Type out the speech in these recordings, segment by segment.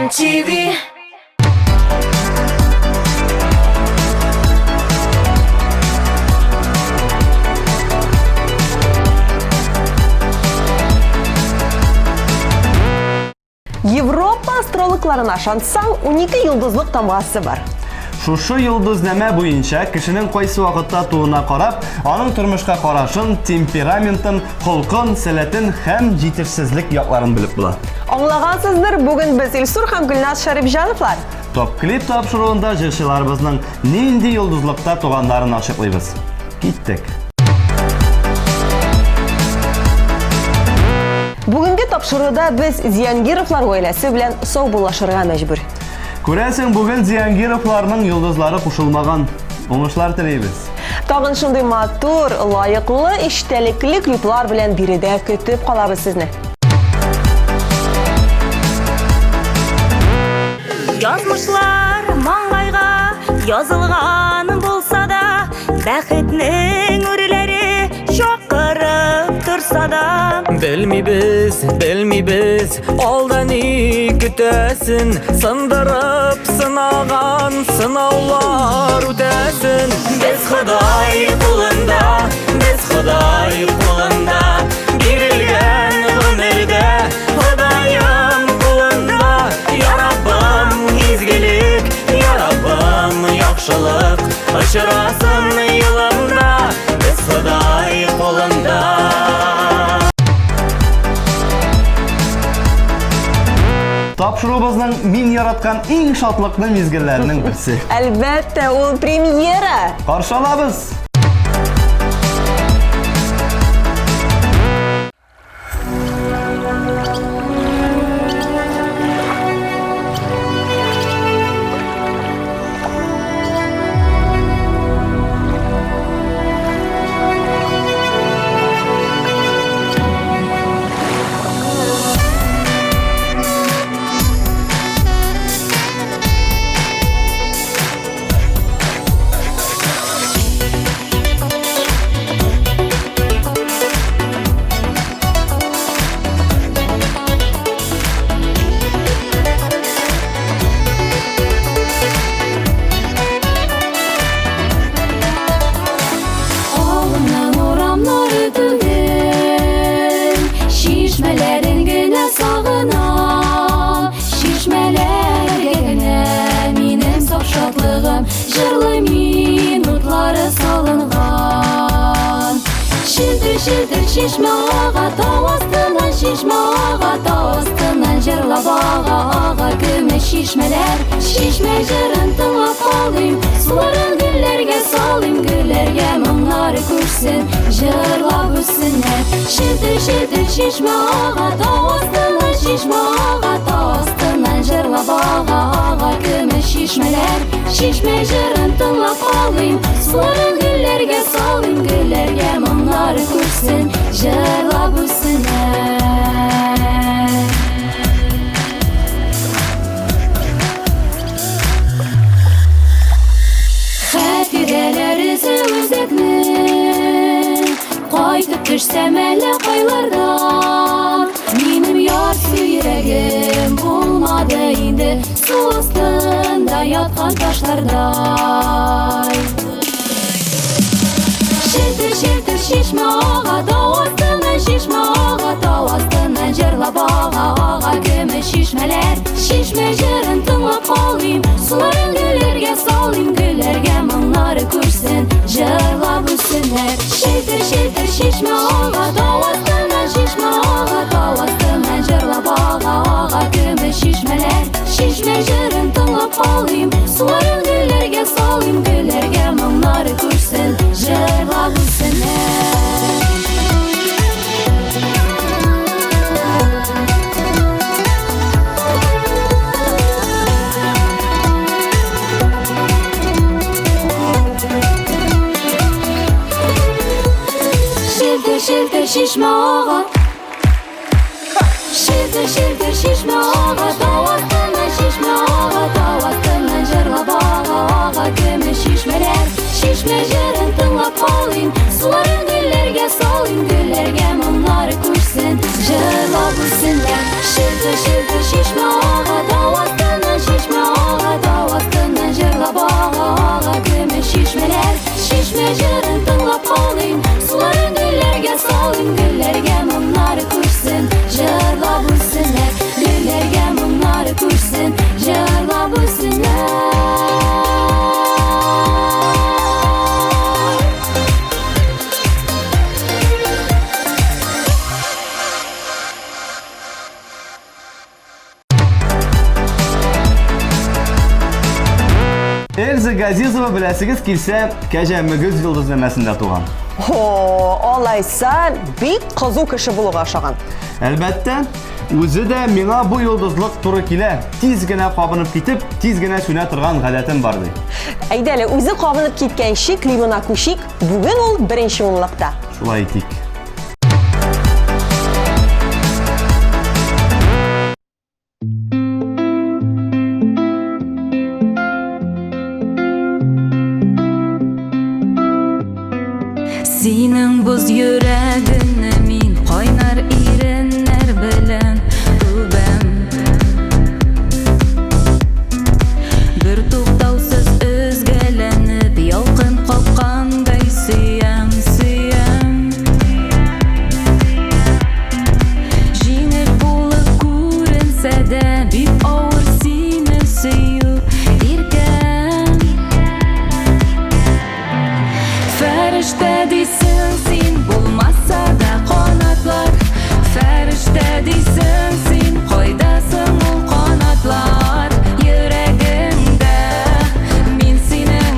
MTV. Европа астрологларына шансаң 12 йылдызлык тамгасы бар. Шушы йылдызнама буенча кешенең кайсы вакытта тууына карап, аның тормышка карашын, темпераментын, холкын, сәләтен һәм җитешсезлек якларын белеп була. Аңлагансыздыр, бүген без Илсур һәм Гөлназ Шәрифҗановлар Топ клип тапшыруында җырчыларыбызның нинди йылдызлыкта туганнарын ачыклыйбыз. Киттек. Бүгенге тапшыруда без Зиянгировлар гаиләсе белән саубуллашырга мәҗбүр. Күрәсең, бүген Зиянгировларның йылдызлары кушылмаган. Уңышлар теләйбез. Тагын шундый матур, лаеклы, иштәлекле клиплар белән биредә көтеп калабыз сезне. Язмышлар маңгайга язылган булса да, бәхетнең үреләре чакырып турса да. Белмибез, алда ни көтәсен, сындырып сынаган сынаулар үтәсен. Без Ходай кулында, бирелгән гомердә, Ходаем кулында. Я Раббым изгелек, Я Раббым яхшылык, очрасын юлымда. Без Ходай кулында. Тапшырубызның мин яраткан иң шатлыклы мизгелләренең берсе. Әлбәттә, ул премьера. Каршы алабыз. Жырлы минутлары салынган. Шилтер шишмә ага, тау астыннан жырлап ага, көмеш шишмәләр. Шишмә җырын тыңлап калыйм, суларын гөлләргә салыйм, гөлләргә моңнары күрсен, җырлап үссеннәр. Шилтер шишмә ага, тау астыннан жырлап ага, көмеш шишмәләр. Шишмә җырын тыңлап калыйм, суларын гөлләргә салыйм, гөлләргә моңнары күрсен, җырлап үссеннәр. Хәтирәләр изе үзәкне, кайтып төшсәм әллә кайлардан. Минем яр йөрәгем булмады инде, су астында яткан ташлардай. Шилтер шишмә ага, тау астыннан җырлап ага, көмеш шишмәләр. Шишмә җырын тыңлап калыйм, суларын гөлләргә салыйм, гөлләргә моңнары күрсен, җырлап үссеннәр. Шилтер шишмә ага, тау астыннан җырлап ага, көмеш шишмәләр. Шишмә җырын тыңлап калыйм, суларын гөлләргә салыйм, гөлләргә моңнары күрсен, җырлап үссеннәр. Шилтер шишмә ага, тау астыннан җырлап ага, көмеш шишмәләр. Шишмә җырын тыңлап калыйм, суларын гөлләргә салыйм, гөлләргә моңнары күрсен, җырлап үссеннәр. Шилтер шишмә ага, тау Илюза Газизова беләсегез килсә, Кәҗә Мөгез йолдызнамәсендә туган. Алайса, бик кызу кеше булуга ошаган. Әлбәттә, үзе дә миңа бу йолдызлык туры килә. Тиз генә кабынып китеп, тиз генә сүнә торган гадәтем бар ди. Әйдәле, үзе кабынып киткәнче климына күчик. Бүген ул беренче унлыкта. Шулай итик. Синең боз йөрәгенне мин кайнар иреннәр белән үбәм. Бер туктаусыз өзгәләнеп, ялкын капкандай сөям, сөям. Җиңел булып күренсә дә, бик авыр сине сөю иркәм. Фәрештә дисең син, булмаса да канатлар. Фәрештә дисең син, кайдасың ул канатлар? Йөрәгеңдә мин синең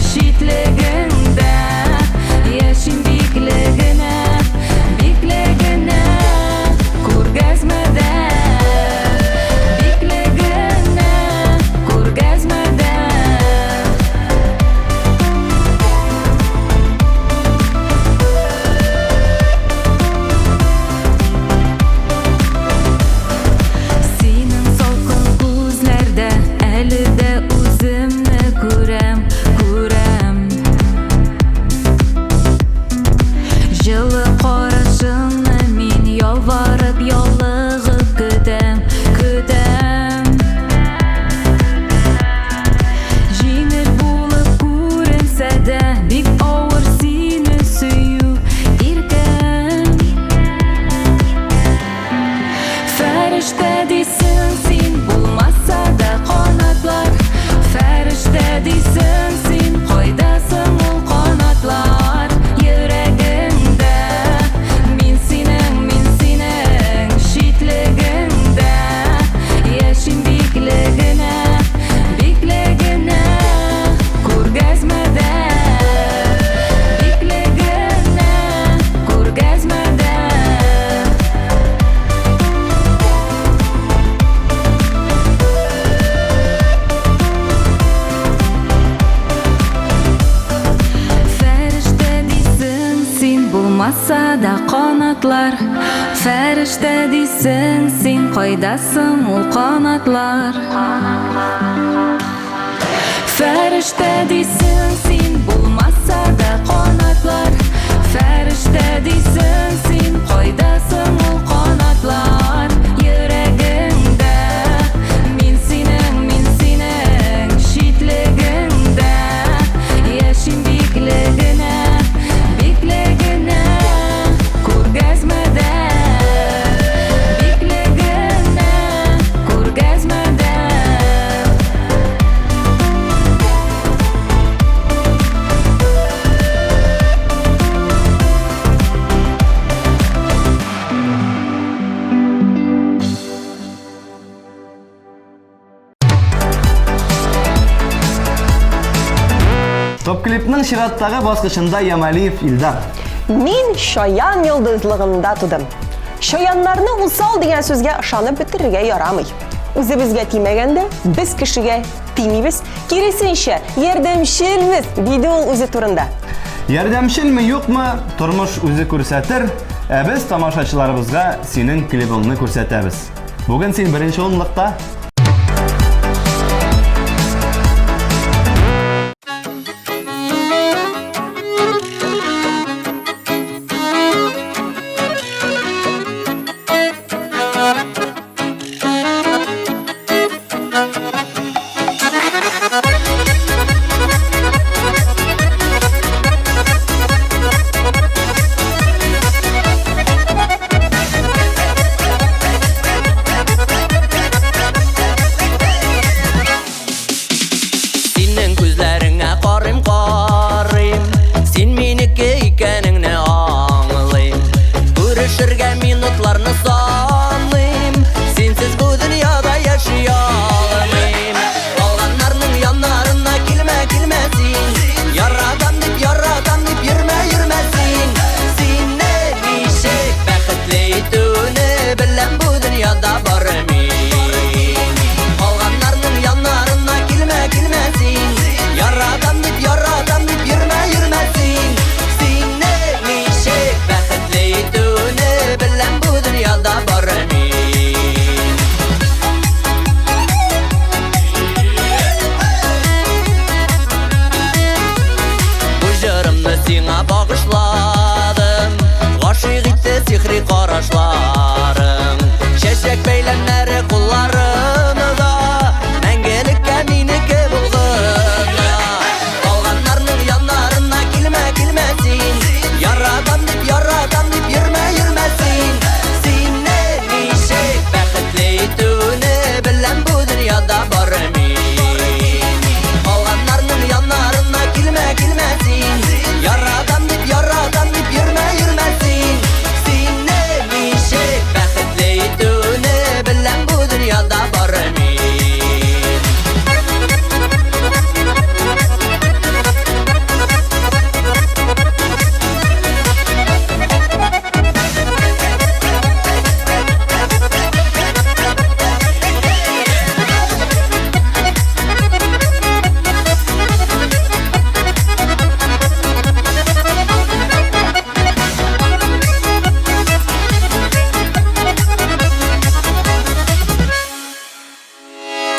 читлегеңдә. Яшим биклегенә, биклегенә, күргәзмәдә. Биклегенә, күргәзмәдә. Синең салкын күзләрдә әле дә үземне күрәм, күрәм. Җылы карашыңны мин ялварып, ялыгып көтәм, көтәм. Җиңел булып күренсә дә, бик авыр сине сөю иркәм. Фәрештә дисең син, булмаса да канатлар. Фәрештә дисең син, кайдасың ул канатлар? Йөрәгеңдә мин синең читлегеңдә. Яшим биклегенә, биклегенә, күргәзмәдә. Биклегенә, күргәзмәдә. Фәрештә дисең син, булмаса да канатлар. Фәрештә дисең син, кайдасың ул канатлар? Фәрештә дисең син, булмаса да канатлар. Фәрештә дисең син, кайдасың ул канатлар? Йөрәгеңдә мин синең читлегеңдә. Яшим биклегенә, биклегенә, күргәзмәдә. Биклегенә, күргәзмәдә. Топ клипның чираттагы баскычында Ямалиев Илдар. Мин шаян йолдызлыгында тудым. Шаяннарны усал дигән сүзгә ышанып бетерергә ярамый. Үзебезгә тимәгәндә, без кешегә тимибез. Киресенчә, ярдәмчелбез, диде ул үзе турында. Ярдәмчелме, юкмы, тормыш үзе күрсәтер, ә без тамашачыларыбызга синең клибыңны күрсәтәбез. Бүген син беренче унлыкта.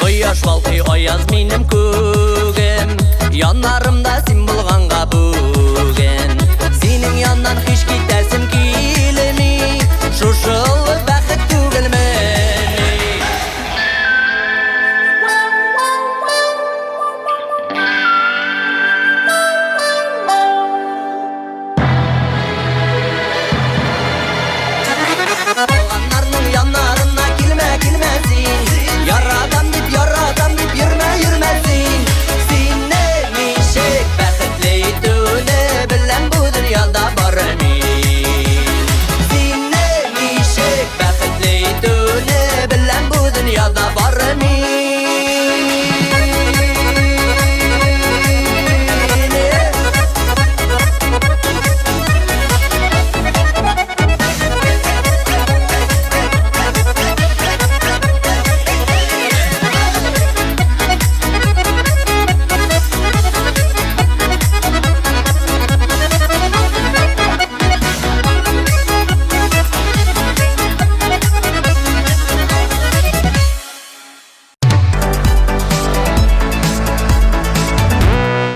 Кояш балкый аяз минем күгем, янарымда син булганга бүген. Синең яннан һич китәсем килми, шушыл бәхет түгелме? Алганнарның яннарына килмә, килмәсин. Ярадам дип йөрмә, йөрмәсин. Синне ничек бәхетле итүне беләм бу дөньяда бары мин. Синне ничек бәхетле итүне беләм бу дөньяда бары мин.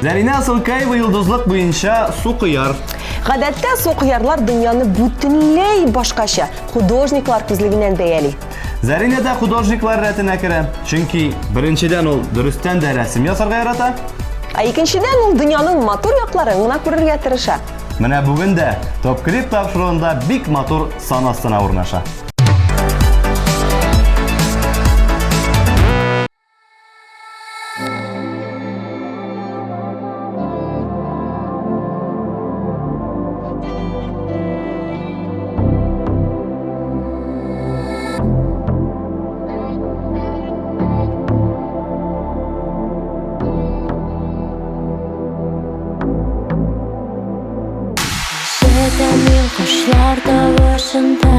Зәринә Асылкаева йолдызлык буенча су кыяр. Гадәттә су кыярлар дөньяны бүтүнләй башкача художниклар күзлегеннән бәяли. Зәринә дә художниклар рәтенә керә. Чөнки беренчедән ул дөрестән дә рәсем ясарга ярата. Ә икенчедән ул дөньяның матур якларын гына күрергә тырыша. Менә бүген дә топ-клип тапшыруында бик матур сан астына урнаша. Min kuşlar davasında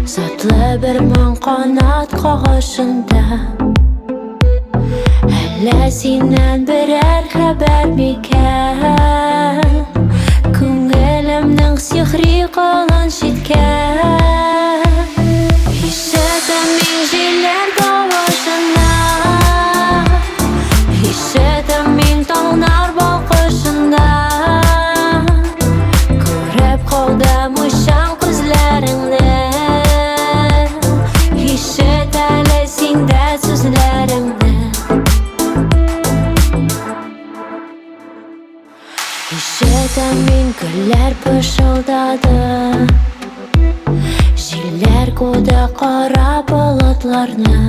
Satlı bir man kanat kağışında Hələ sindən birər xəbər mikən Күңелемнең сихри калын шиткən Hissədən min җилләр davasında Hissədən min tağlar balqışında Qaldım uşan gözlərində Hissət ələsində sözlərində Hissətəm min güllər pışıldadı Jillər qoda qara bulutlarını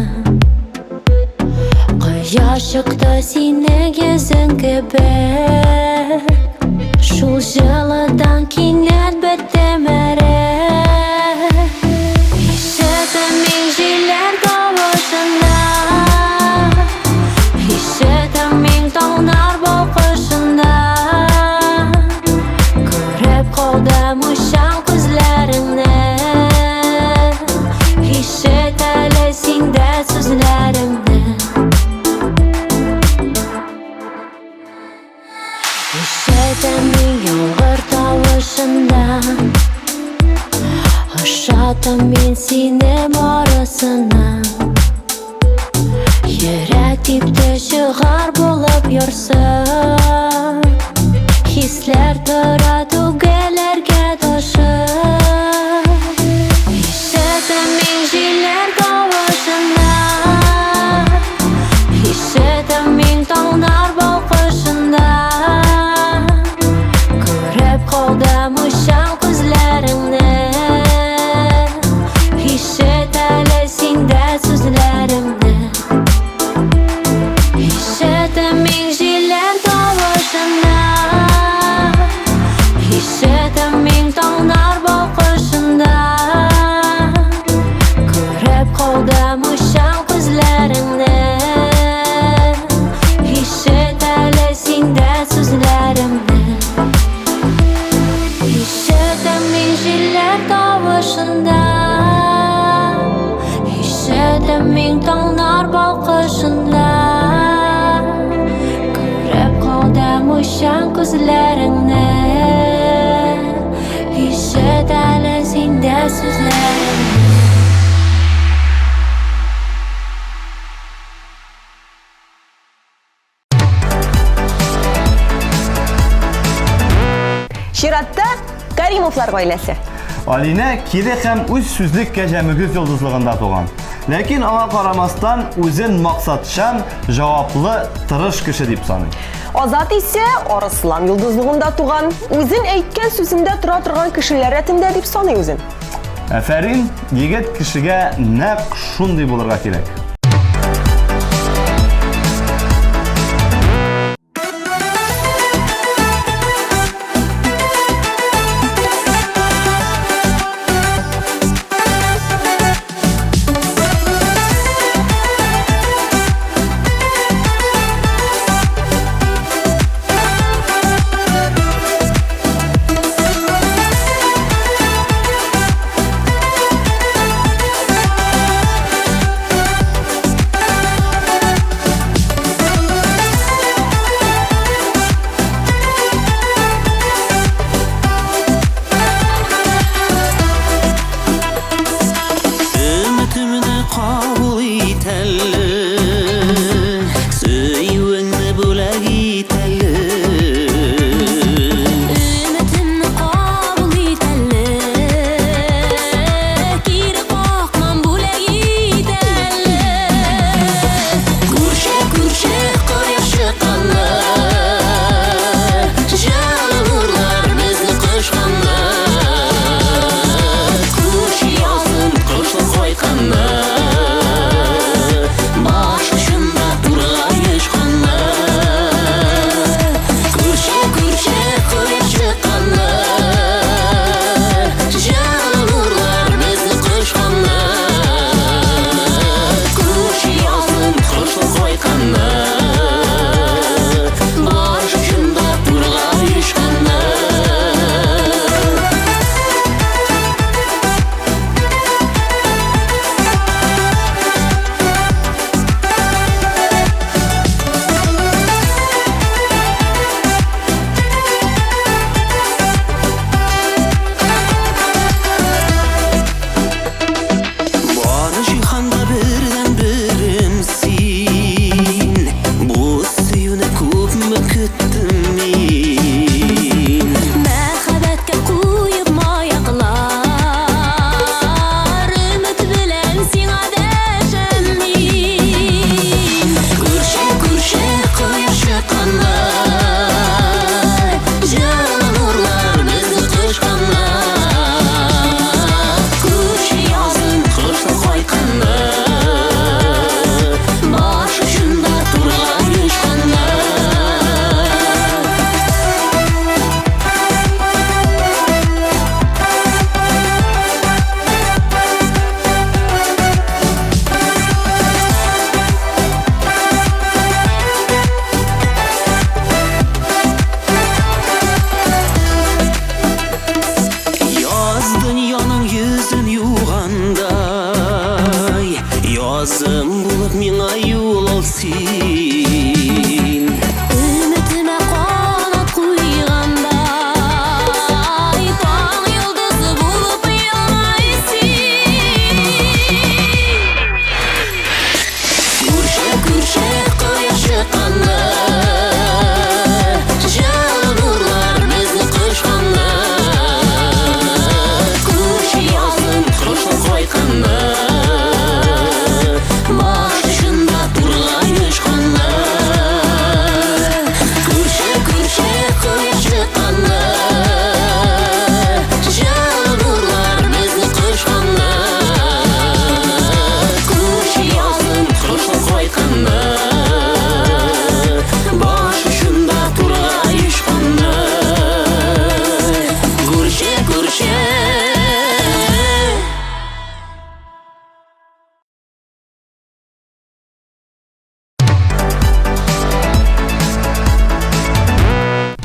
Qoyaş çıktı seni gözün kebek Şul жылыдан кинәт бетемәре Hissədim min җилләр тавышында Hissədim min таңнар балкышында Күреп калдым ушан күзләреңне Hissət әле синдә сүзләремне Hissədim min yolğur tavışında Aşadım min sinem arasına Yürək dipdə шығар болып yorsun Hislər tora түгеләргə taşır Hissədim min җилләр тавышында Hissədim min tağlar balqышында Qaldım uşan gözlərində Hissət ələsində sözlərimdə Hissədim min җилләр тавышында Hissədim min tağlar balqışında Күреп қалдым ушан gözlərində Hissət ələsində sözlərimdə Hissədim min җилләр тавышында Hissədim min tağlar balqышында Күреп қалдым ушан күзләреңне Hissət әле синдә сүзләремне Йолдызлар гаиләсе. Алина кире һәм үз сүзлек кәҗәмөгез йолдызлыгында туган. Ләкин аңа карамастан үзен максатчан, җаваплы, тырыш кеше дип саный. Азат исә Арыслан йолдызлыгында туган, үзен әйткән сүзендә тора торган кешеләр рәтендә дип саный үзен. Афәрин, егет кешегә нәкъ шундый булырга кирәк.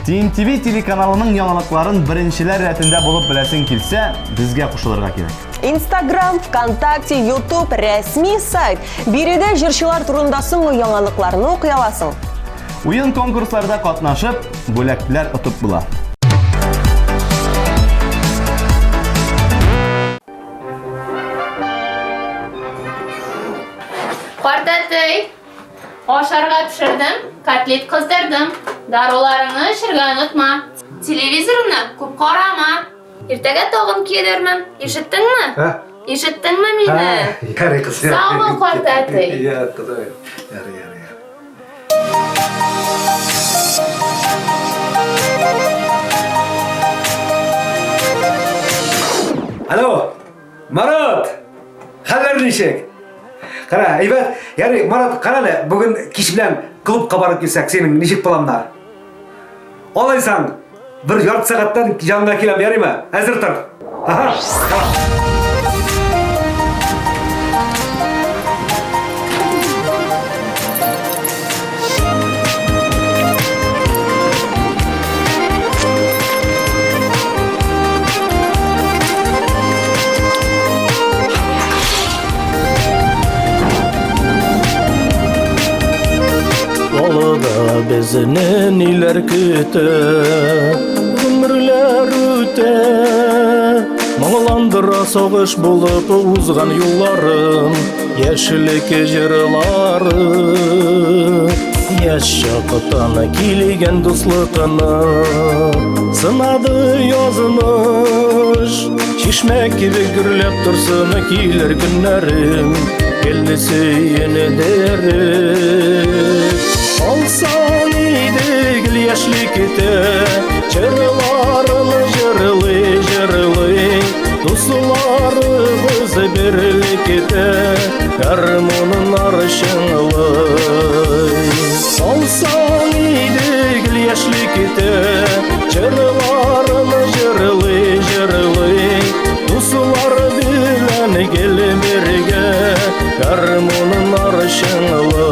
TNTV телеканалының яңалыкларын беренчеләр рәтендә булып беләсең килсә, безгә кушылырга кирәк. Instagram, ВКонтакте, YouTube, рәсми сайт. Биредә җырчылар турында соңгы яңалыкларны укый аласың. Уен конкурсларда катнашып, бүләкләр отып була. Картәтей, ашарга пешердем, котлет кыздырдым. Даруларыңны эчәргә онытма. Телевизорны күп карама. Иртәгә тагын килермен. Ишеттеңме? Ишеттеңме мине? Ярый кыз. Сау бул, карт әтей. Я, кызым. Ярый. Алло, Марат! Хәлләр ничек? Кара, әйбәт. Ярый, Марат, карале, бүген кич белән клубка барып килсәк, синең ничек планнар? Алайсаң, бер ярты сәгатьтән яныңа киләм, ярыймы? Әзер тор. Ага. Yolda bizini niler küte, ömürler üte. Mağlandıra soğuş bulup uzgan yollarım, yeşillik jırları. Yaşakıtan kiligen dostlukını, sınadı yazmış. Şişmek gibi gürlep dursun kiler günlerim, geldi seni derim. Olsan idik yaşlıkte, çırlarını jırlı, dostlarımız birlikte, karmonun arşınlı. Olsan idik yaşlıkte, çırlarını jırlı, dostlar bilen gel birge, karmonun arşınlı.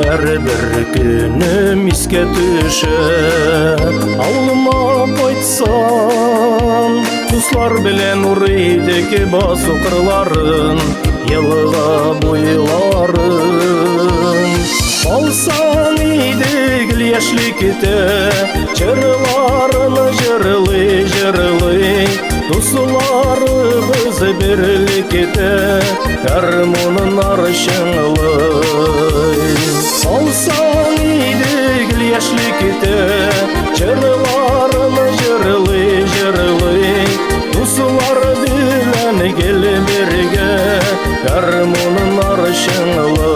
Her bir günüm iske düşe, ağlıma koytsam, dostlar bilen uğraydaki bas okurların, yılığa boyların. Olsan idik yaşlıkte, çırlarını jırlı, dostlarımız birlikte, karmonun arşınlı. Olsan idik yaşlıkte, çırlarını jırlı, dostlar bilen gel birge, karmonun arşınlı.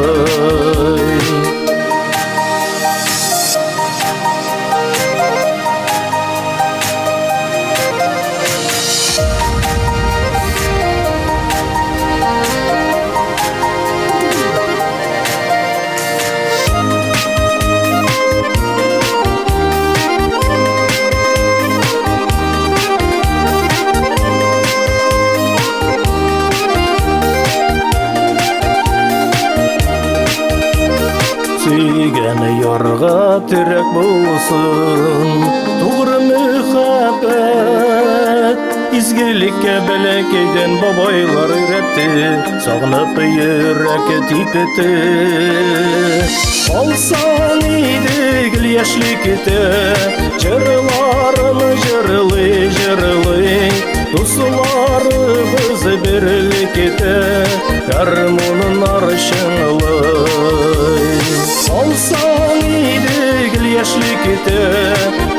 Süygene yarga terek bulsun, doğru muhabbet. İzgilikке belekeyden babaylar üretti, sağınıp yürek tipetti. Olsan idik yaşlıkte, çırlarını jırlı, dostlarımız birlikte, karmonun arşınlı. Olsan idik yaşlıkte,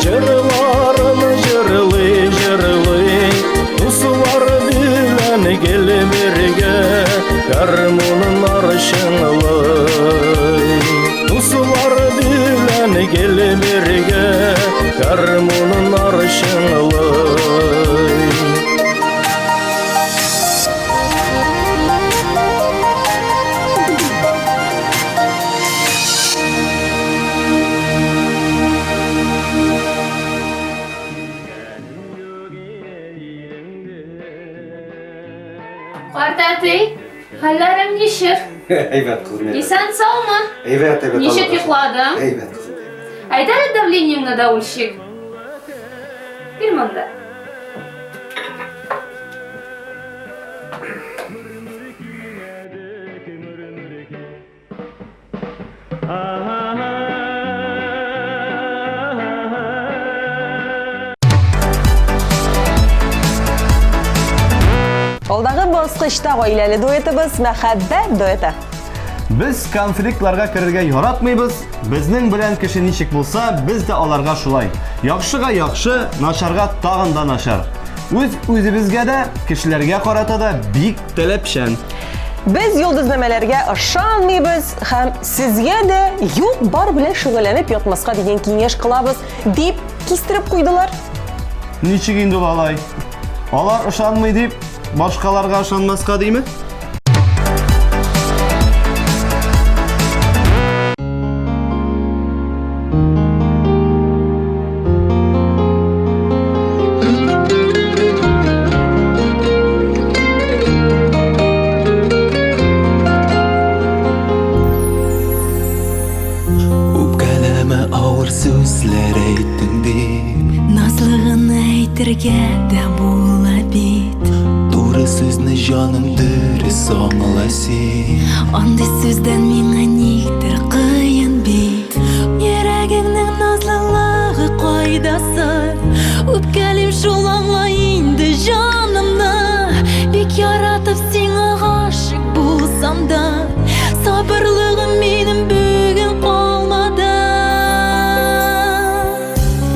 çırlarını jırlı, dostlar bilen gel birge, karmonun arşınlı. Dostlar bilen gel birge, karmonun arşınlı. Карт әтей, хәлләрең ничек? Әйбәт кызым. Исән саумы? Әйбәт. Ничек йокладың? Әйбәт кызым. Әйдә давлениеңне да үлчик. Бир монда. Алдагы баскычта гаиләле дуэтыбыз мәхәббәт дуэты. Biz konfliktlарга керергә яратмыйбыз. Безнең белән кеше ничек булса, без дә аларга шулай. Яхшыга яхшы, начарга тагын да начар. Үзебезгә дә, кешеләргә карата да бик таләпчән. Biz йолдызнамәләргә ышанмыйбыз һәм сезгә дә юк бар белән шөгыльләнеп ятмаска дигән киңәш кылабыз дип кистереп куйдылар. Ничек инде алай? Алар ышанмый дип, башкаларга ышанмаска димме? Сүзләр әйттең дип, Назлыгын әйтергә дә була бит. туры сүзне җаным дөрес аңласын. Андый сүздән миңа никтер кыен бит. Йөрәгеңнең назлылыгы кайда соң? Үпкәлим шул аңлай инде җанымны. Бик яратып сиңа гашык булсам да, сабырлыгым минем бүген калмады.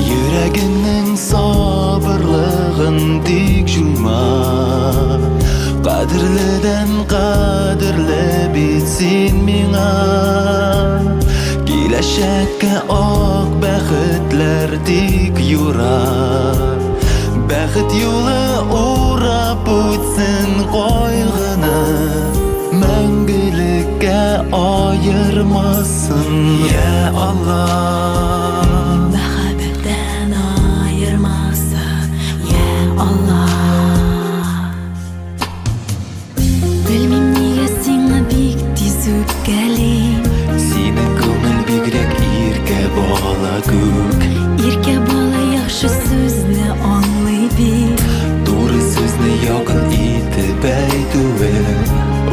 Йөрәгеңнең сабырлыгын тик җуйма. Кадерледән кадерле бит син миңа. Киләчәккә ак бәхетләр тик юра. Бәхет юлы урап үтсен кайгыны, мәңгелеккә аермасын, я Аллах. Мәхәббәттән аермасын, я Аллах. Белмим нигә сиңа бик тиз үпкәлим. Синең күңел бигрәк иркә бала күк. Иркә бала яхшы сүзне аңлый бит. Туры сүзне якын итеп әйтүе.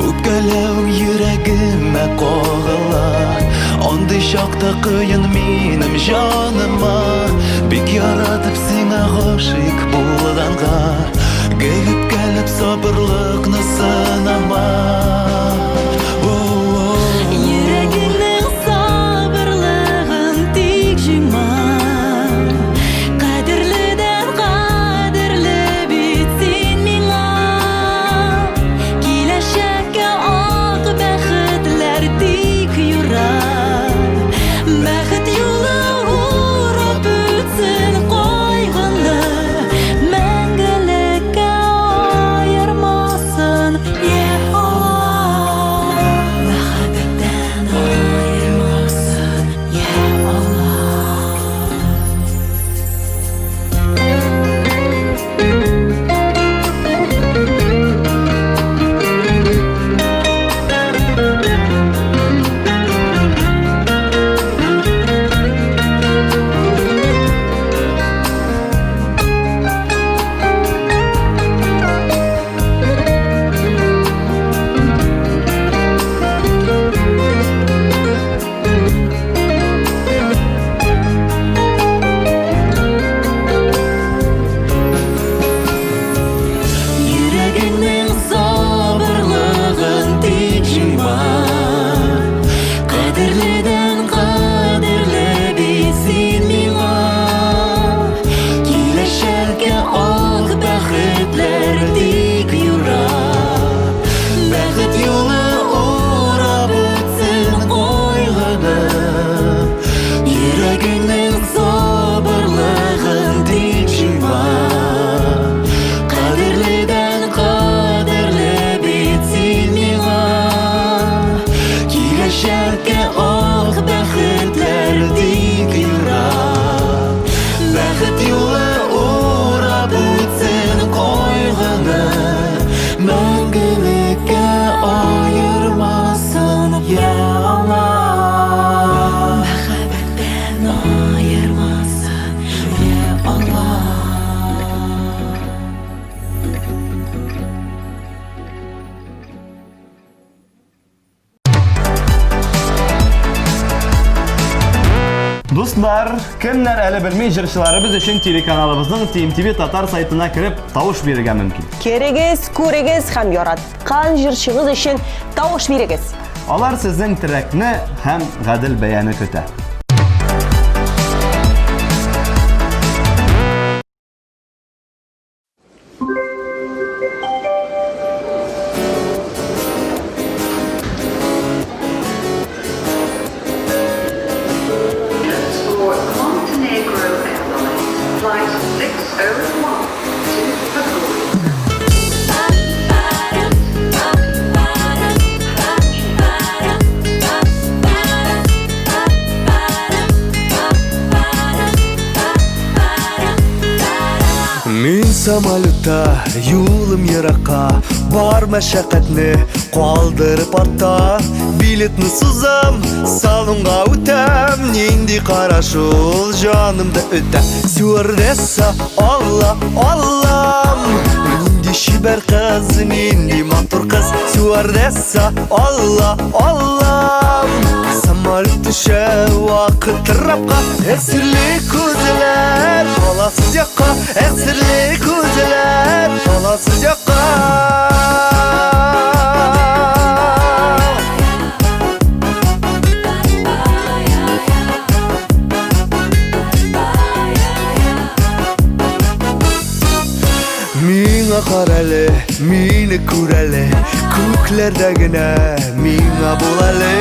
Үпкәләү йөрәгемә кагыла. Андый чакта кыен минем җаныма. Бик яратып сиңа гашык булганга, гелеп-гелеп сабырлыкны сынама. Йөрәгеңнең сабырлыгын тик җуйма. Кадерледән кадерле бит син миңа. Киләчәккә ак бәхетләр тик юра. Бәхет юлы урап үтсен кайгыны, мәңгелеккә аермасын, я Аллах. Мәхәббәттән аермасын, я Аллах. Йөрәгеңнең сабырлыгын тик җуйма. Кадерледән кадерле бит син миңа. Киләчәккә ак бәхетләр тик юра. Бәхет юлы урап үтсен кайгыны. Йөрәгеңнең сабырлыгын тик җуйма. Кадерледән кадерле бит син миңа. Киләчәккә ак бәхетләр тик юра. Бәхет юлы урап үтсен кайгыны, мәңгелеккә аермасын, я Аллах. Мәхәббәттән аермасын, я Аллах. Дуслар, кемнәр әле белми, җырчыларыбыз өчен телеканалыбызның TMTV Татар сайтына кереп тавыш бирергә мөмкин. Керегез, күрегез һәм яраткан җырчыгыз өчен тавыш бирегез. Алар сезнең терәкне һәм гадел бәяны көтә. For Montenegro Airlines, flight 601 to Bucharest. Мин самолетта, юлым еракка, бар мәшәкатьне калдырып артта. Билетны сузам, салонга үтәм, нинди караш ул җанымда үтә. Стюардесса, Алла, Аллам, нинди чибәр кыз, нинди матур кыз. Стюардесса, Алла, Аллам, самолет төшә вакыт рапка. Әсерле күзләр, аласыз якка, әсерле күзләр, аласыз якка. Миңа каралы, мине күрәле, күкләрдә генә миңа булалы.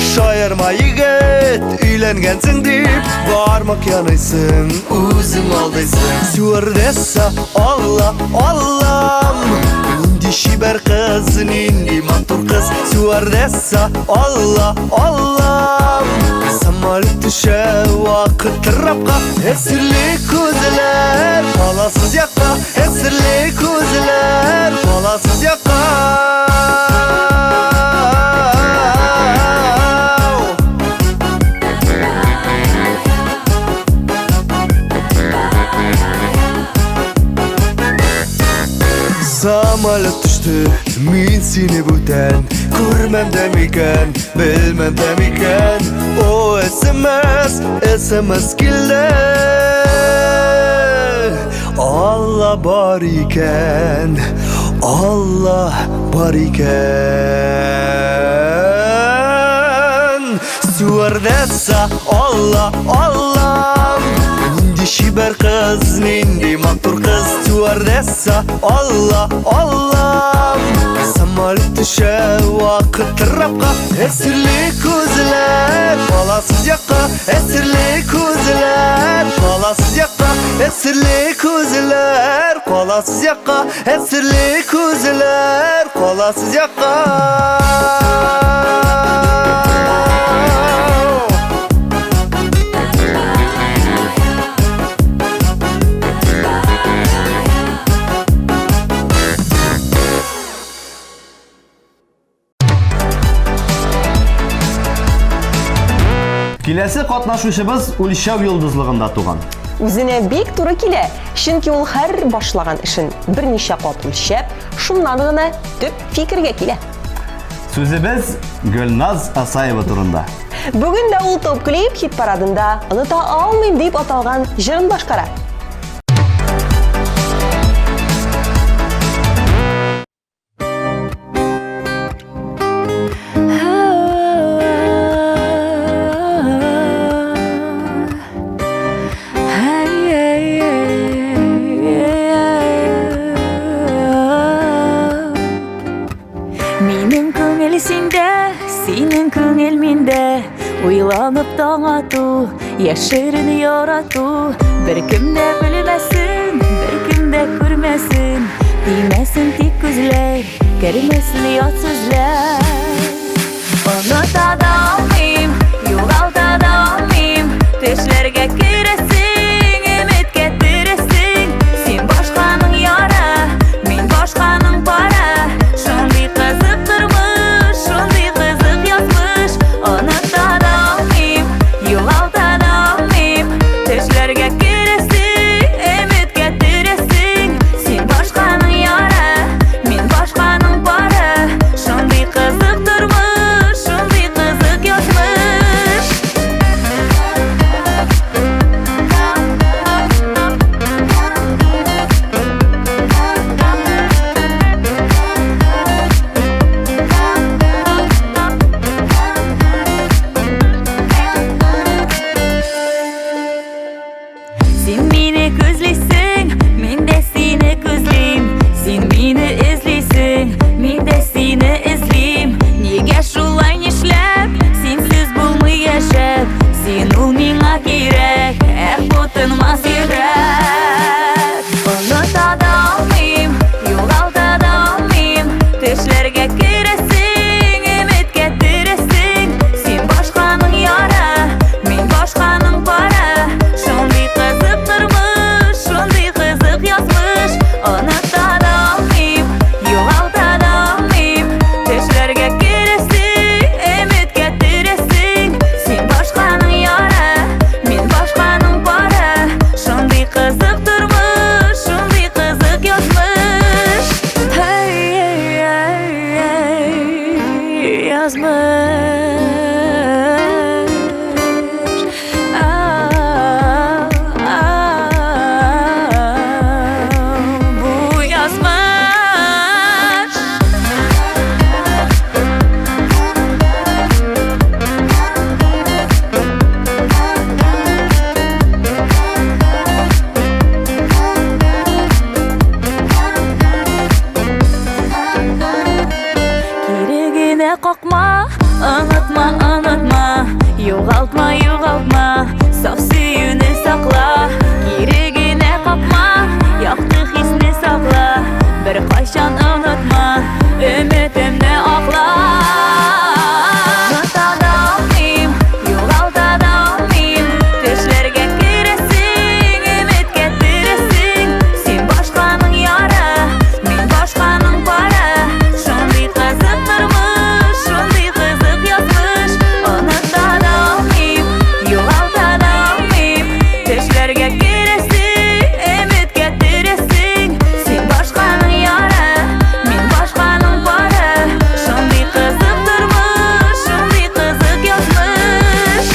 Шаярма егет, өйләнгәнсең дип, бармак яныйсың, үзең алдыйсың. Стюардесса, Алла, Аллам, нинди чибәр кыз, нинди матур кыз. Стюардесса, Алла, Аллам, самолет төшә вакыт рапка. Әсерле күзләр, аласыз якка, әсерле күзләр, аласыз якка. Самолет төште, мин сине бүтән, күрмәм дә микән, белмәм дә микән. О, SMS, SMS килде. Алла бар икән, Алла бар икән. Стюардесса, Алла, Аллам, нинди чибәр кыз, нинди матур кыз. Стюардесса, Алла, Аллам, самолет төшә вакыт рапка. Әсерле күзләр, аласыз якка, әсерле күзләр, аласыз якка. Әсерле күзләр, аласыз якка, әсерле күзләр, аласыз якка. Киләсе катнашучыбыз үлчәү йолдызлыгында туган. Үзенә бик туры килә, чөнки ул һәр башлаган эшен берничә кат үлчәп, шуннан гына төп фикергә килә. Сүзебез Гөлназ Асаева турында. Бүген дә ул топ клип хит парадында "Оныта алмыйм" дип аталган җырын башкара. Минем күңел синдә, синең күңел миндә. Уйланып таң ату, яшерен ярату. Беркем дә белмәсен, беркем дә күрмәсен. Тимәсен тик күзләр, кермәсен ят сүзләр. Оныта да алмыйм, югалта да алмыйм. Төшләргә керәсең, өметкә төрәсең. Син башканың яра, мин башканың пара. Шундый кызык тормыш, шундый кызык язмыш. Оныта да алмыйм, югалта да алмыйм. Төшләргә керәсең, өметкә төрәсең. Син башканың яра, мин башканың пара. Шундый кызык тормыш, шундый кызык meni ko'zlaysan, men de seni ko'zlayim. Sen meni izlaysan, men de seni izlayim. Nega shulay nishlab, sensiz bo'lmay yashab? Sen ul menga kerak, bu tinmas yurak. Unutada olmayim, yo'g'altada olmayim. Tushlarga kirasan, umidga tirasan. Sen boshqaning yora, men boshqaning para. Shunday qiziq turmush, shunday qiziq yozmish. Unutada olmayim, yo'g'altada olmayim. Tushlarga kirasan, umidga tirasan. Sen boshqaning yora, men boshqaning para. Shunday qiziq turmush, shunday qiziq yozmish. Hey, yozmish. Bu yozmish. Keragini qoqma, unutma, unutma. Yo'g'altma, yo'g'altma, sof suyuni saqla. Keragini qoqma, yoqti hisni saqla. Bir qachon unutma, umidimni oqla. Unutada olmayim, yo'g'altada olmayim. Tushlarga kirasan, umidga tirasan. Sen boshqaning yora, men boshqaning para. Shunday qiziq turmush, shunday qiziq yozmish. Unutada olmayim, yo'g'altada olmayim. Tushlarga kirasan, umidga tirasan. Sen boshqaning yora, men boshqaning para. Shunday qiziq turmush, shunday qiziq yozmish.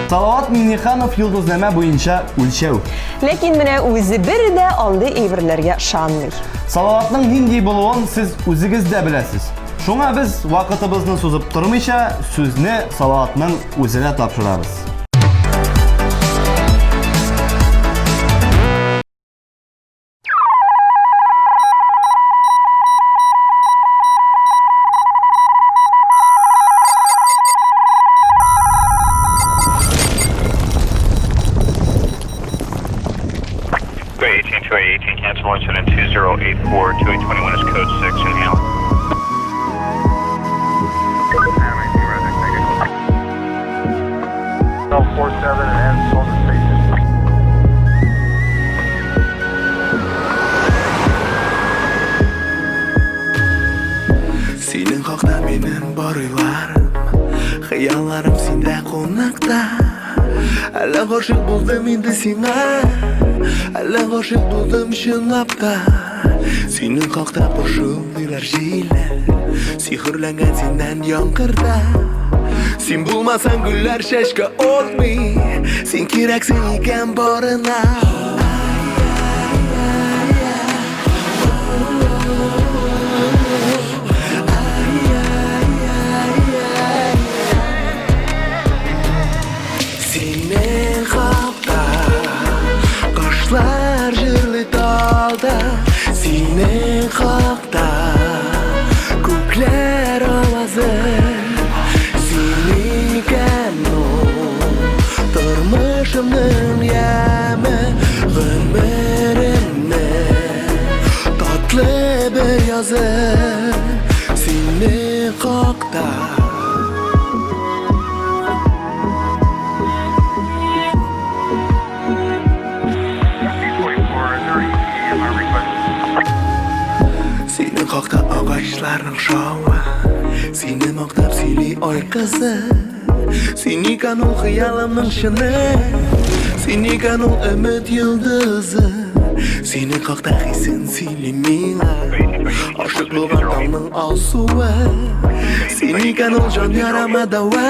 Салават Минниханов йолдызнама буенча үлчәү. Ләкин менә үзе бер дә андый әйберләргә ышанмый. Салаватның нинди булуын сез үзегез дә беләсез. Шуңа без вакытыбызны сузып тормыйча сүзне Салаватның үзенә тапшырабыз. Great, 18 cancel incident 2084, 2821 is code 6 in Hamlet. No 47 and hold the station. Senin hakta benim barılarım, hayallarım sende konakta. Әлі ғашық болдым енді сеңа, әлі ғашық болдым шынлапта. Сенің қақтап ұшылдылар желер, сихірләнгән сеннән яңқырда. Сен болмасаң гүлләр шәшкә отмый, сен керексің екен барына. Senin hakta, kışlar jırlı dalda. Senin hakta, kökler avazı. Senin kanun, durmuşumdun yemi. Ömrümün tatlı bir yazı. Senin hakta. Senin hakta ağaçların şağı, seni maktap seni ay kızı. Seni kanul hıyalımın şını, seni kanul ümit yıldızı. Seni kaktakisen seni mina Aşık bulgan dağның alsuva Seni kan ol can yarama dava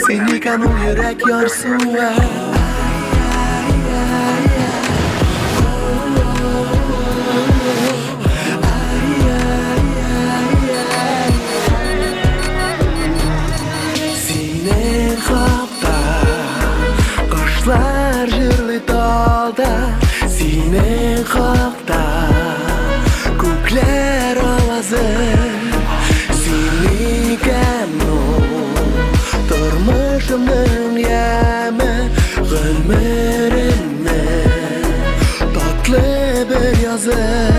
Seni kan ol yürek yarsuva Seni kakta Kaşlar jırlı dalda Seni kakta Kukler avazı Seni kanu Durmuşumdun yeme Gülmerimle Tatlı bir yazı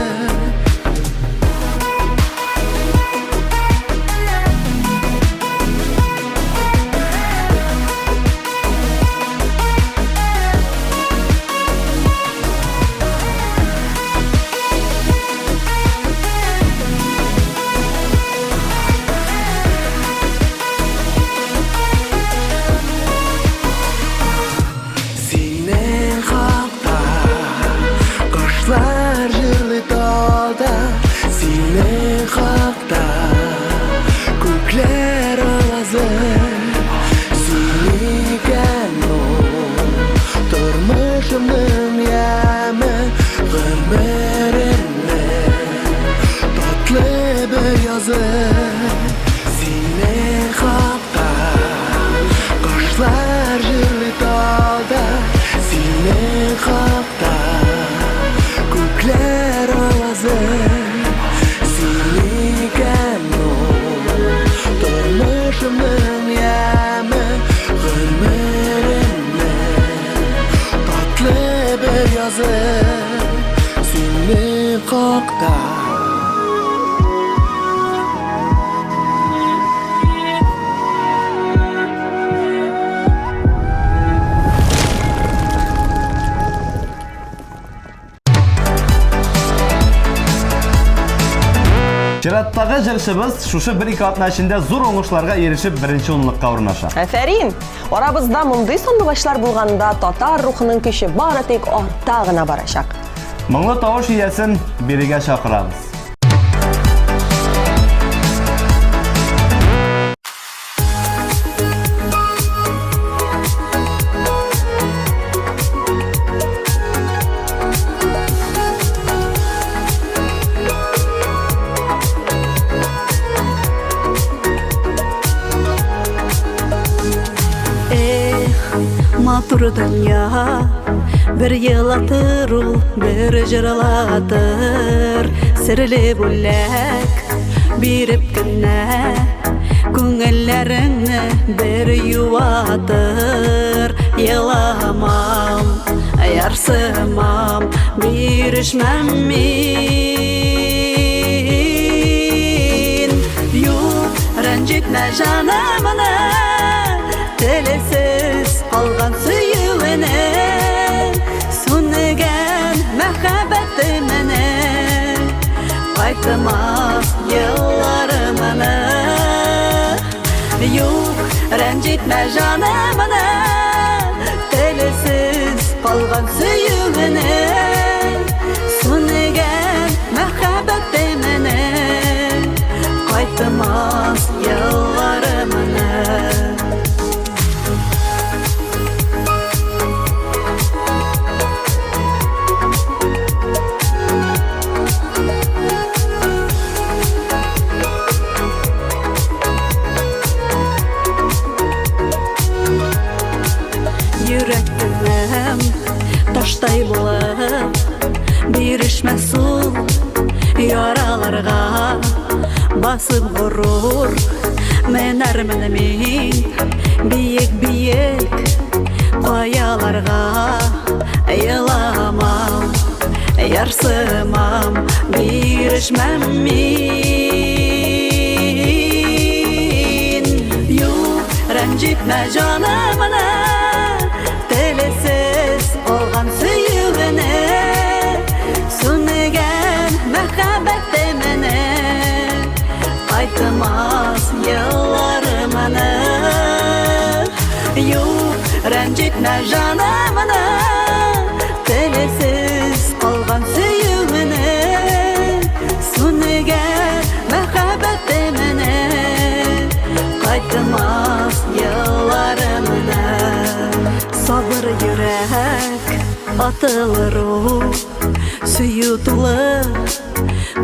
Çirattagı jilşimiz şuşu bir iki atna içinde zor oңышларга erişip birinci onlukka urnaşa. Әфәрин! Арабызда мондый сандугачлар булганда татар рухының көче бары тик артта гына барачак. Моңлы тавыш иясен бирегә чакырабыз. Матур дөнья бер елатыр ул, бер җырлатыр. Серле бүләк биреп кенә күңелләреңне бер юатыр. Еламам, ярсымам, бирешмәм мин. Юк, рәнҗетмә җанымны, телесез алган сөюенә, сүнегән мәхәббәтемне, кайтмас елларымны. Юк, рәнҗетмә җанымны, телесез калган сөюенә, сүнегән мәхәббәтемне, кайтмас елларымны. Йөрәктән таштай булып бирешмәс ул яраларга, басып горур менәрмен мин биек-биек каяларга. Еламам, ярсымам, бирешмәм мин. Юк, рәнҗетмә җанымны, телесез алган сөюенә, сүнегән мәхәббәтемне, кайтмас елларымны. Юк, рәнҗетмә җанымны, телесез Kaytımaz yıllarımına Sabır yürek atılır ruh Süyüdülü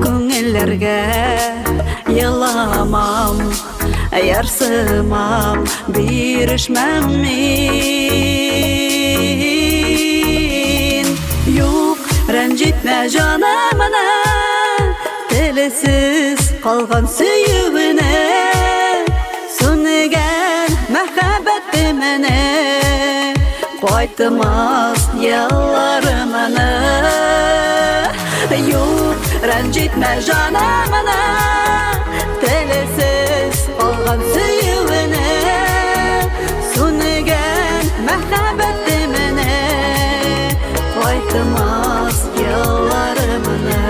Көңелләргә Йыламам Ярсымам Бирешмәм мин Юк, рәнҗитмә җанымны Телесез калган сөюенә Сүнегән мәхәббәтемне Кайтмас ялларымны Юк, рәнҗитмә җанымны Телесез калган сөюенә Сүнегән мәхәббәтемне Кайтмас ялларымны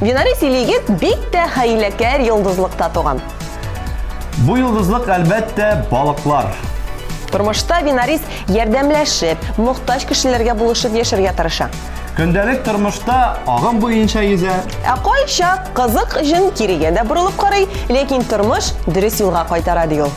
Винарис Илигит бик тә хәйләкәр йолдызлыкта туган. Бу йолдызлык әлбәттә балыклар. Тормышта Винарис ярдәмләшеп, мохтаҗ кешеләргә булышып яшәргә тырыша. Көндәлек тормышта агым буенча йөзә. Кайча кызык җен кирегә дә борылып карый, ләкин тормыш дөрес юлга кайтара ди ул.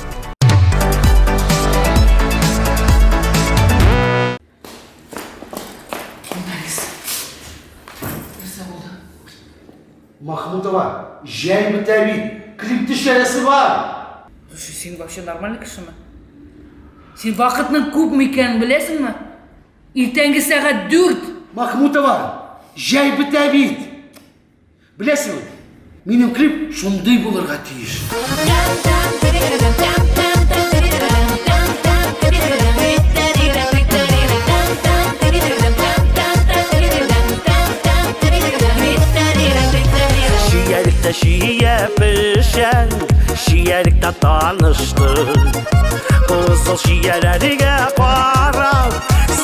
Махмутова, жай бітәбит, клипті шәресі бар. Слушай, сен вообще нормальный кіші ме? Сен вақытның көп ме екенін білесің ме? Ертеңгі сағат 4. Махмутова, жай бітәбит. Білесің ме? Менің клип шондай болырға тиіш. Şiyelikte şiye pişen, şiyelikte tanıştık. Kızıl şiyelerine karab,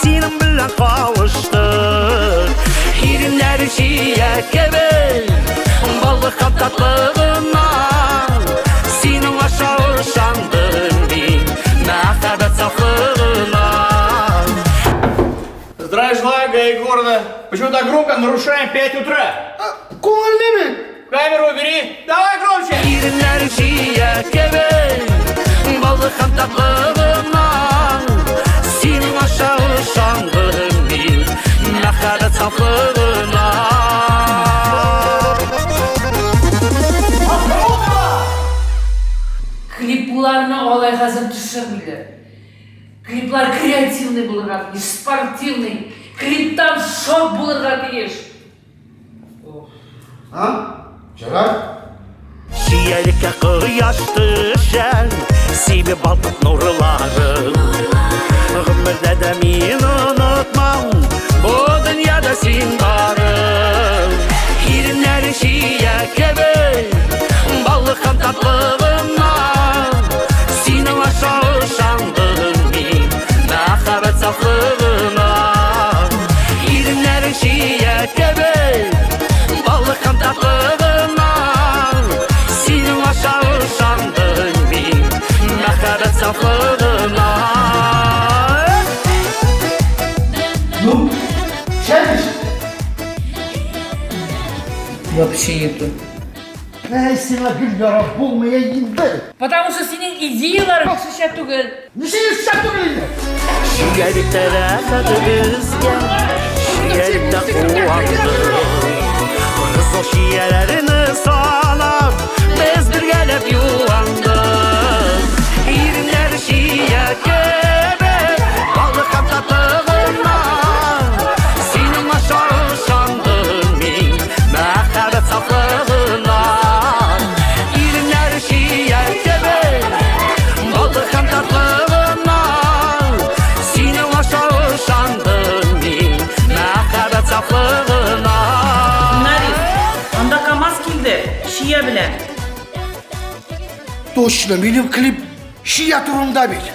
senin bilen kavuştuk. Irinleri şiye gibi, balık tatlılığından. Senin aşağı şandın bin, мәхәббәт сафлığından. Здравия желаю, ГАИ города. Почему так громко? Нарушаем 5 утра. Көңілдеме? Камеру убери. Давай громче. Irinleri şiye gibi, balık tatlılığından. Senin aşağı şandın bin, мәхәббәт saflığından. Клипларны олай қазір түсірмейді. Клиплар креативный болырға тиіш, спортивный. Клиптан шок болырға тиіш. Жарар? Şiyelikte kıyaş düşen, sibi baltık nurları. Ömürde de min unutmam, bu dünyada sen varım. Irinleri şiye gibi, balıkın tatlılığından. Senin aşağı şandın min, мәхәббәт saflığından. Irinleri şiye gibi, balıkın tatlılığından. Senin aşağı şandın min, мәхәббәт saflığından. Ну, шәріш? Вообще нету. Сена гүл ярап болмaya енді. Потому что senin идеяларың шыша түгел. Нешеге шыша түгел енді? Şiyelikte rəxədi bizgə, şiyelikte quandı. Kızıl şiyelerini salab, biz bir gəlib yuvandık. İrinler şiye gibi, balıqam tatlığından. Senin aşağı şandın min, мәхәббәт saflığından. İrinler şiye gibi, balıqam tatlığından. Senin aşağı şandın min, мәхәббәт saflığından. Нарис, анда КамАЗ келді, шия білән. Точно, менің клип шия турында бел.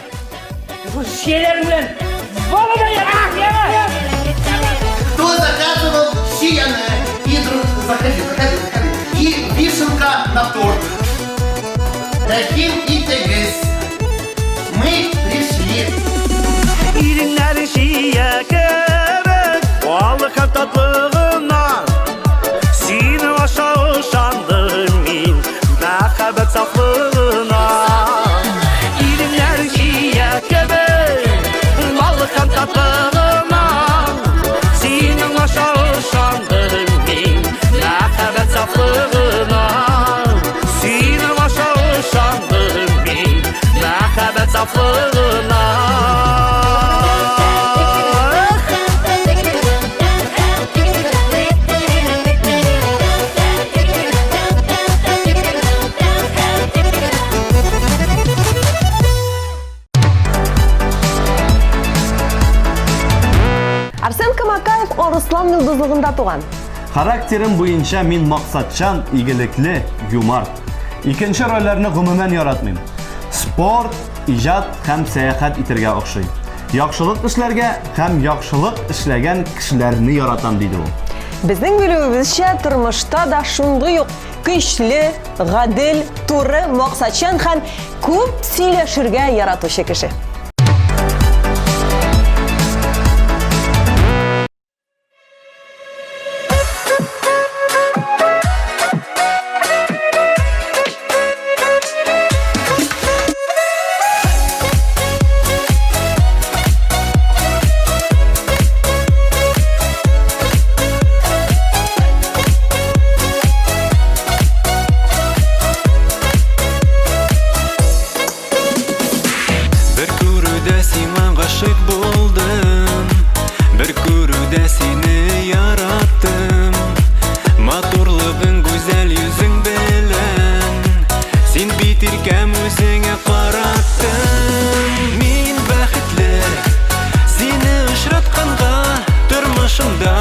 Bu şeyler bilen bana da yakın ya. Кто заказывал щияне и заходи. И вишенка на торт. Рахим и Тегес. Мы пришли. İrinlerin şiye gerek Valıkın tatlığına Seni aşağı şandım min Məhəbbət saflığına İrinlerin şiye gerek Valıkın tatlığına Seni aşağı şandım min Məhəbbət saflığına Seni aşağı şandım min Məhəbbət saflığına Арсен Камакаев Орыслан йылдызлыгында туган. Характерим буенча мин максатчан, игелекле, юмарт. Икенче рольләрне гомумән яратмыйм. Спорт, иҗат һәм сәяхәт итәргә охшый. Яхшылык эшләргә һәм яхшылык эшләгән кешеләрне яратам диде ул. Безнең билебезчә тормышта да шундый ук көчле, гадел, туры, максатчан һәм күп сөйләшергә яратучы кеше. Bir күрүдә сиңа гашык булдым, bir күрүдә сине яраттым. Матурлыгың гүзәл йөзең белән, син бит иркәм үзеңә караттың. Мин бәхетле, сине очратканга, тормышымда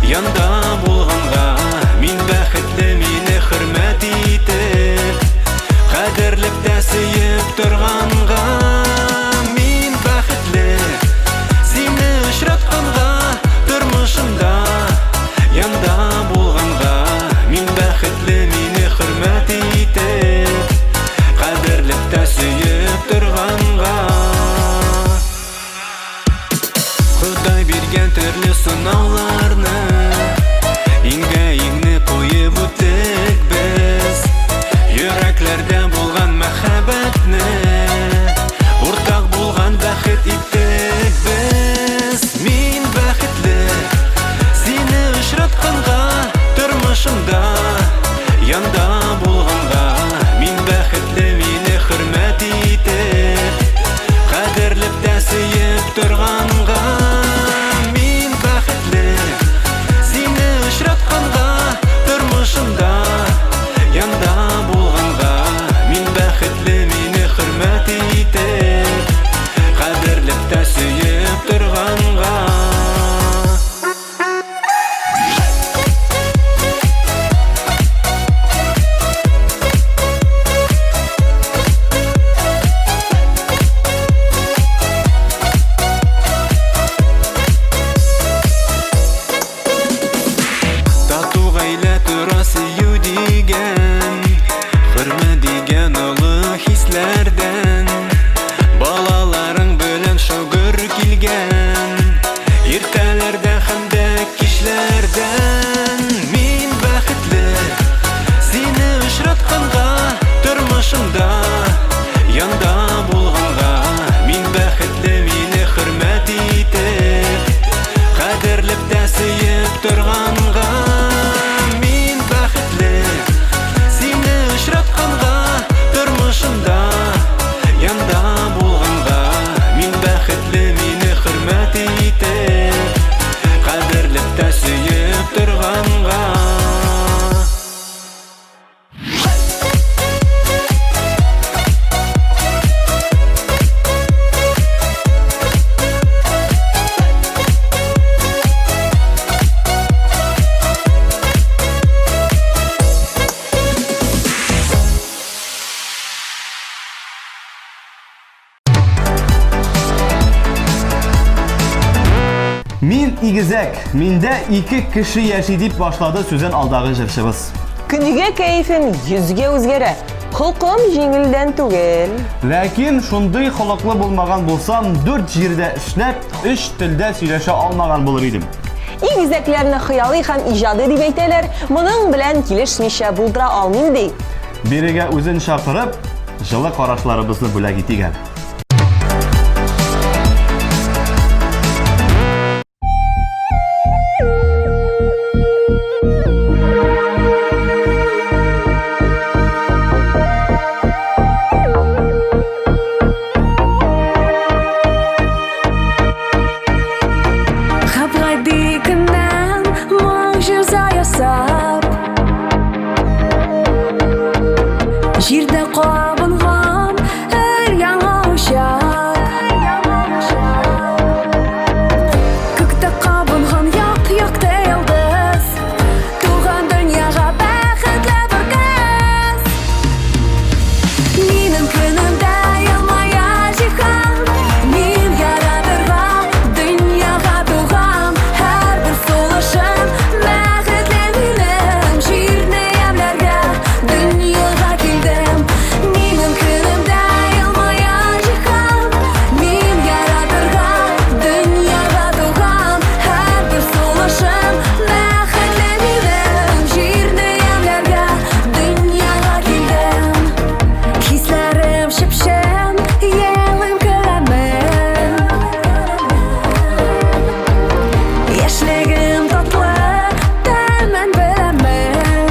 янда булганга. Мин бәхетле, мине хөрмәт итеп, кадерлеп тә сөеп торганга. Мин бәхетле, сине очратканга, тормышымда янда булганга. Мин бәхетле, мине хөрмәт итеп, кадерлеп тә сөеп торганга. Ходай биргән төрле сынауларны иңгә-иңне куеп үттек без. Йөрәкләрдә булган мәхәббәтне уртак булган бәхет иттек без. Мин бәхетле, сине очратканга, тормышымда янда булганга. Мин бәхетле, мине хөрмәт итеп, кадерлеп тә сөеп торганга. Мин бәхетле, Мин игезәк, миндә 2 кеше яши дип башлады сүзен алдагы җырчыбыз. Күнүгә кәефем йөзгә үзгәрә. Холкым җиңелдән түгел. Ләкин шундый холыклы булмаган булсам, 4 җирдә эшләп, 3 телдә сөйләшә алмаган булыр идем. Игезәкләрне хыялый һәм иҗади дип әйтәләр, моның белән килешмичә булдыра алмыйм ди. Бирегә үзен шакырып, җылы карашларыбызны бүләк итигән. Җирдә кабынган һәр яңа учак, күктә кабынган як-якта йолдыз, туган дөньяга бәхетле бер кыз. Минем көнемдә елмая җиһан, мин яратырга дөньяга туган, һәр бер сулышым бәхетле минем, җирне ямьләргә дөньяга килдем. Минем көнемдә елмая җиһан, мин яратырга дөньяга туган, һәр бер сулышым бәхетле минем, җирне ямьләргә дөньяга килдем. Хисләрем чепчен, елым көләмен, яшьлегем татлы, тәмен беләмен.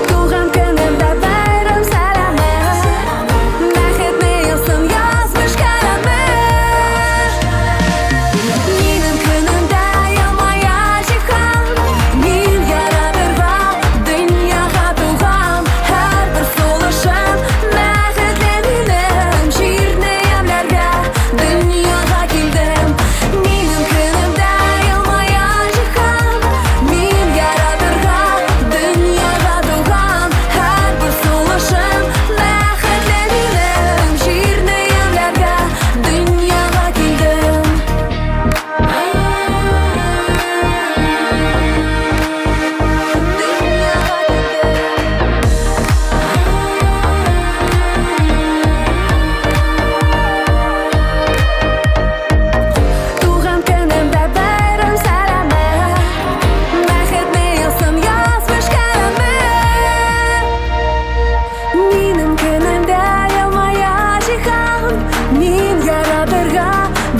Туган көнемдә бәйрәм сәламе, бәхетле елсын язмыш каләме. Минем көнемдә елмая җиһан, мин яратырга дөньяга туган, һәр бер сулышым бәхетле минем, җирне ямьләргә дөньяга килдем. Минем көнемдә елмая җиһан, мин яратырга дөньяга туган, һәр бер сулышым бәхетле минем, җирне ямьләргә дөньяга килдем. Туган көнемдә бәйрәм сәламе, бәхетле елсын язмыш каләме. Минем көнемдә елмая җиһан, мин яратырга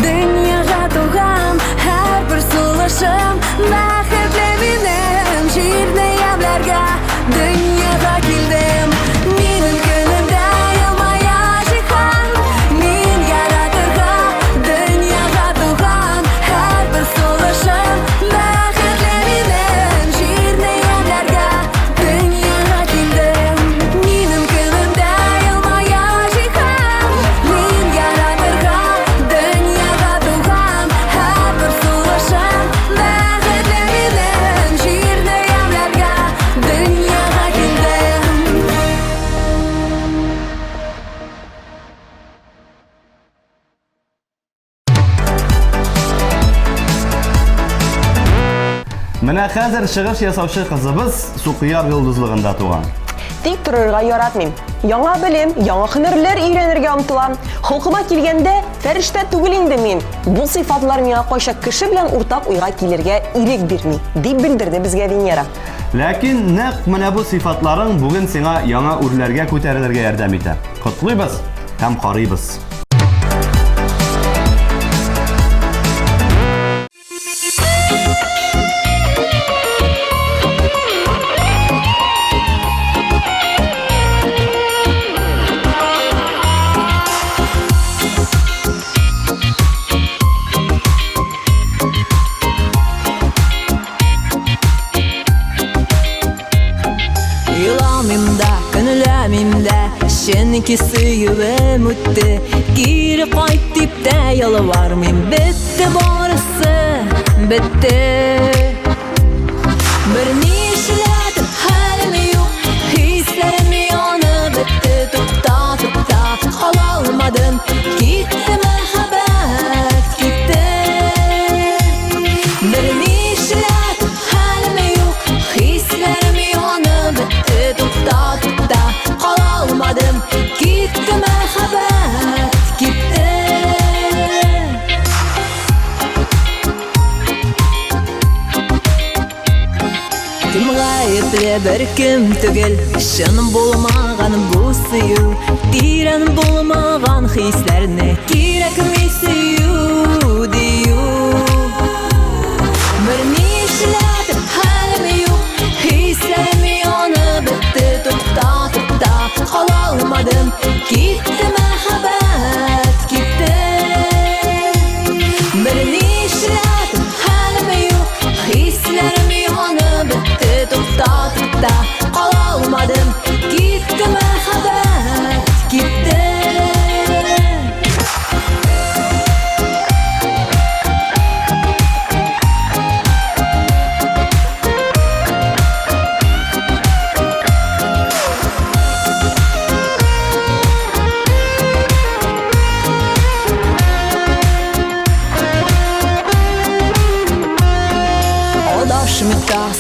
дөньяга туган, һәр бер сулышым бәхетле минем, җирне ямьләргә дөньяга килдем. Минем көнемдә елмая җиһан, мин яратырга дөньяга туган, һәр бер сулышым бәхетле минем, җирне ямьләргә дөньяга килдем. Минем көнемдә елмая җиһан, мин яратырга дөньяга туган, һәр бер сулышым бәхетле минем, җирне ямьләргә дөньяга килдем. Менә хәзер чыгыш ясаучы кызыбыз Сукыяр йолдызлыгында туган. Тик торырга яратмыйм. Яңа белем, яңа һөнәрләр өйрәнергә омтылам. Холкыма килгәндә фәрештә түгел инде мин. Бу сыйфатлар миңа кайчак кеше белән уртак уйга килергә ирек бирми, дип белдерде безгә Венера. Ләкин нәкъ менә бу сыйфатларың бүген сиңа яңа үрләргә күтәрелергә ярдәм итә. Котлыйбыз һәм карыйбыз. Yılamimdə, könüləmimdə, şenki suyuım üttü. Geri qayt dip də yalvarmıyım, bitti barısı, bitti. Bir neşələdim, həlim yox, hislərim yanı bitti. Tupta, tupta, alalmadım, gitti məhəbbət. bir kim tügel şın bulmagan bu suyu Tiren bulmagan hislerine Kirek mi suyu diyu Bir nişledim halimi yok Hislerimi yanı bitti Tukta tukta kalalmadım Gitti mehabbet gitti Bir nişledim halimi yok Hislerimi yanı bitti Tukta tukta kalalmadım Gitti mehabbet gitti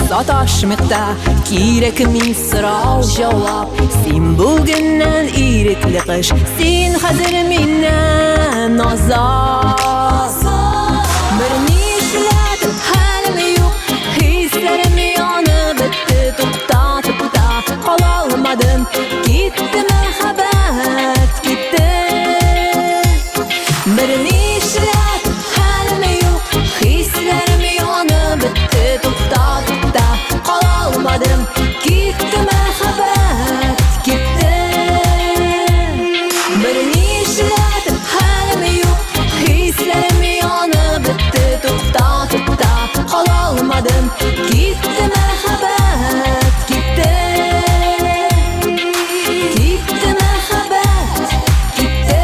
Sataşmıqda Kirek mi sırav cevap Sen bugünden irikli kış Sen hazır minnen azap Bir nişledim halimi yok Hislerimi yanı bitti Tukta tukta kalalmadım Gitti mehabbet gitti Bir nişledim halimi yok Hislerimi yanı bitti Tukta tukta kalalmadım Gitti mehabbet gitti Bir nişledim halimi yok Hislerimi yanı bitti Tukta tukta kalalmadım Gitti mehabbet gitti Gitti mehabbet gitti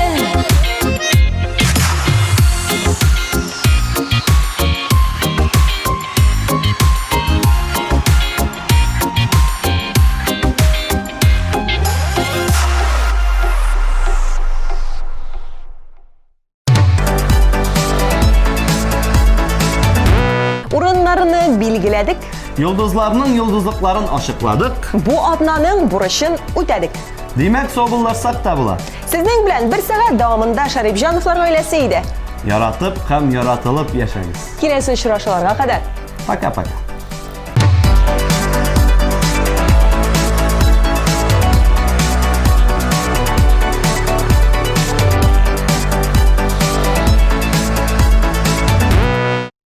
Urunlarını bilgiledik. Yıldızlarının yıldızlıklarını aşıkladık. Bu adnanın buruşun ödedik. Demek soğullarsak da bula. Sizning bilan bir saat davomida Sharipjanovlar oilasi edi. Yaratıp hem yaratılıp yaşayız. Kelasi uchrashuvlarga qadar. Paka paka.